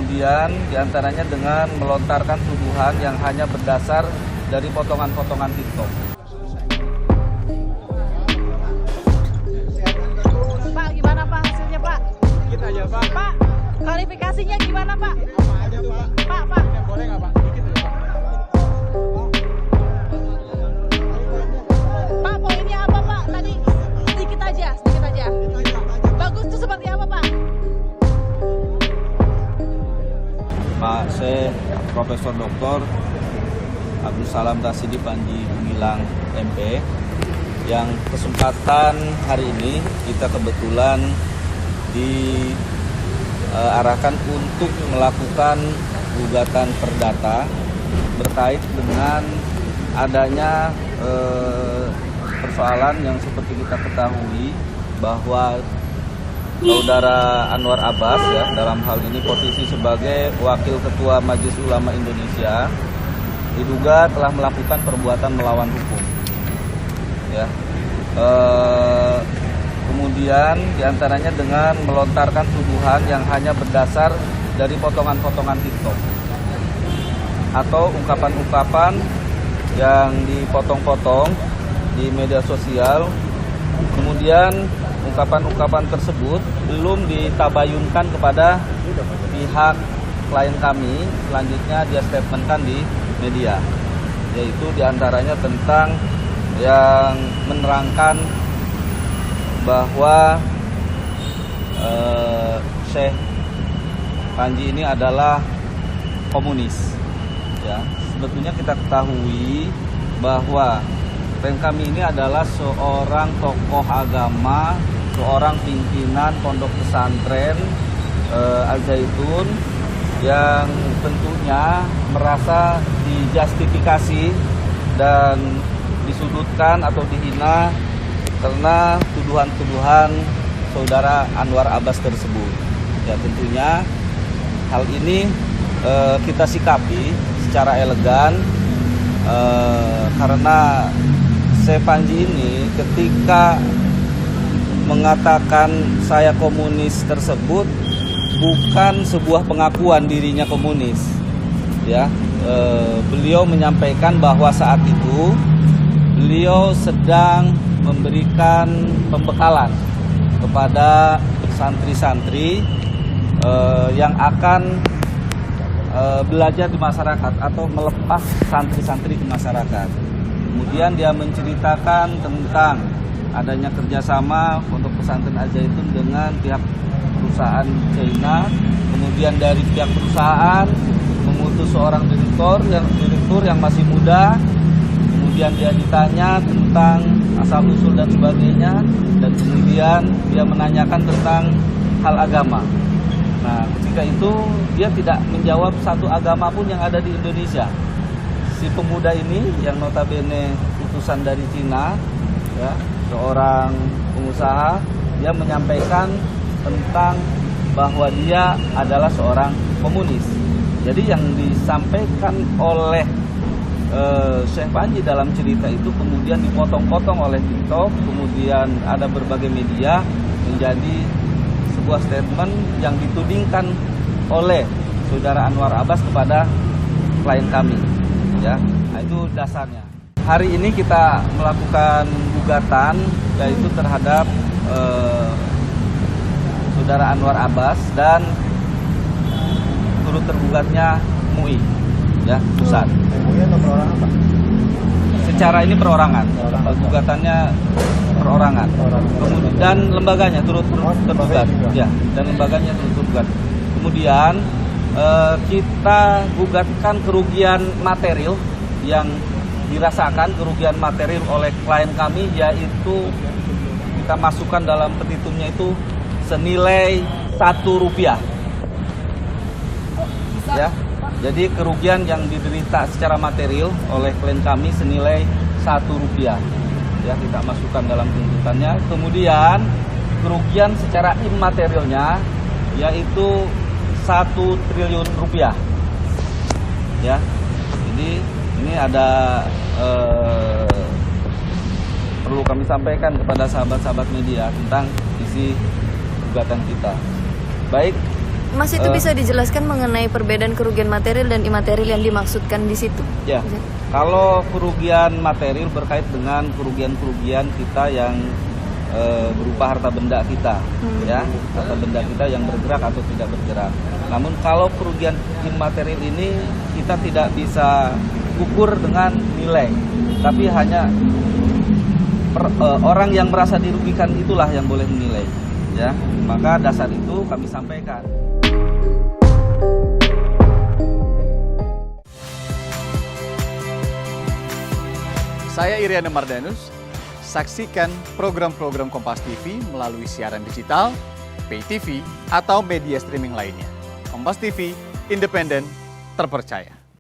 Kemudian diantaranya dengan melontarkan tuduhan yang hanya berdasar dari potongan-potongan TikTok. Pak, gimana Pak hasilnya Pak? Dikit aja Pak. Pak, klarifikasinya gimana Pak? Apa aja tuh Pak? Pak. Boleh nggak Pak? Dikit aja Pak. Pak, poinnya apa Pak? Tadi sedikit aja. Bagus itu seperti apa Pak? Pak Syekh Profesor Dr. Abdul Salam Rasidi Panji Gumilang MP, yang kesempatan hari ini kita kebetulan diarahkan untuk melakukan gugatan perdata berkait dengan adanya persoalan yang seperti kita ketahui bahwa Saudara Anwar Abbas, ya, dalam hal ini posisi sebagai Wakil Ketua Majelis Ulama Indonesia, diduga telah melakukan perbuatan melawan hukum. Ya. Kemudian diantaranya dengan melontarkan tuduhan yang hanya berdasar dari potongan-potongan TikTok atau ungkapan-ungkapan yang dipotong-potong di media sosial. Kemudian ungkapan-ungkapan tersebut belum ditabayunkan kepada pihak klien kami. Selanjutnya dia statementkan di media, yaitu diantaranya tentang yang menerangkan bahwa Syekh Panji ini adalah komunis. Ya, sebetulnya kita ketahui bahwa klien kami ini adalah seorang tokoh agama, seorang pimpinan pondok pesantren Al-Zaitun yang tentunya merasa dijustifikasi dan disudutkan atau dihina karena tuduhan-tuduhan Saudara Anwar Abbas tersebut. Ya, tentunya hal ini kita sikapi secara elegan karena Syekh Panji ini ketika mengatakan saya komunis tersebut bukan sebuah pengakuan dirinya komunis. Ya, beliau menyampaikan bahwa saat itu beliau sedang memberikan pembekalan kepada santri-santri yang akan belajar di masyarakat atau melepas santri-santri di masyarakat. Kemudian dia menceritakan tentang adanya kerjasama Pondok Pesantren Al-Zaitun dengan pihak perusahaan China. Kemudian dari pihak perusahaan mengutus seorang direktur yang masih muda. Kemudian dia ditanya tentang asal-usul dan sebagainya, dan kemudian dia menanyakan tentang hal agama. Nah, ketika itu dia tidak menjawab satu agama pun yang ada di Indonesia. Si pemuda ini yang notabene utusan dari Cina, ya, seorang pengusaha, dia menyampaikan tentang bahwa dia adalah seorang komunis. Jadi yang disampaikan oleh Syekh Panji dalam cerita itu kemudian dipotong-potong oleh TikTok, kemudian ada berbagai media menjadi sebuah statement yang ditudingkan oleh Saudara Anwar Abbas kepada klien kami. Ya, nah itu dasarnya. Hari ini kita melakukan gugatan yaitu terhadap Saudara Anwar Abbas dan turut tergugatnya MUI, ya, pusat. MUI atau perorangan Pak? Secara ini perorangan, gugatannya perorangan. Kemudian dan lembaganya turut tergugat, ya, dan lembaganya turut tergugat. Kemudian kita gugatkan kerugian material yang dirasakan kerugian material oleh klien kami, yaitu kita masukkan dalam petitumnya itu senilai Rp1. Ya, jadi kerugian yang diderita secara material oleh klien kami senilai Rp1. Ya, kita masukkan dalam tuntutannya. Kemudian kerugian secara imaterialnya yaitu Rp1 triliun. Ya, jadi ini ada perlu kami sampaikan kepada sahabat-sahabat media tentang isi gugatan kita. Baik, Mas itu bisa dijelaskan mengenai perbedaan kerugian material dan imaterial yang dimaksudkan di situ? Ya, kalau kerugian material berkait dengan kerugian-kerugian kita yang berupa harta benda kita, ya, harta benda kita yang bergerak atau tidak bergerak. Namun kalau kerugian imaterial ini kita tidak bisa ukur dengan nilai, tapi hanya orang yang merasa dirugikan itulah yang boleh menilai, ya. Maka dasar itu kami sampaikan. Saya Iriana Mardanus. Saksikan program-program Kompas TV melalui siaran digital, pay TV, atau media streaming lainnya. Kompas TV, independen, terpercaya.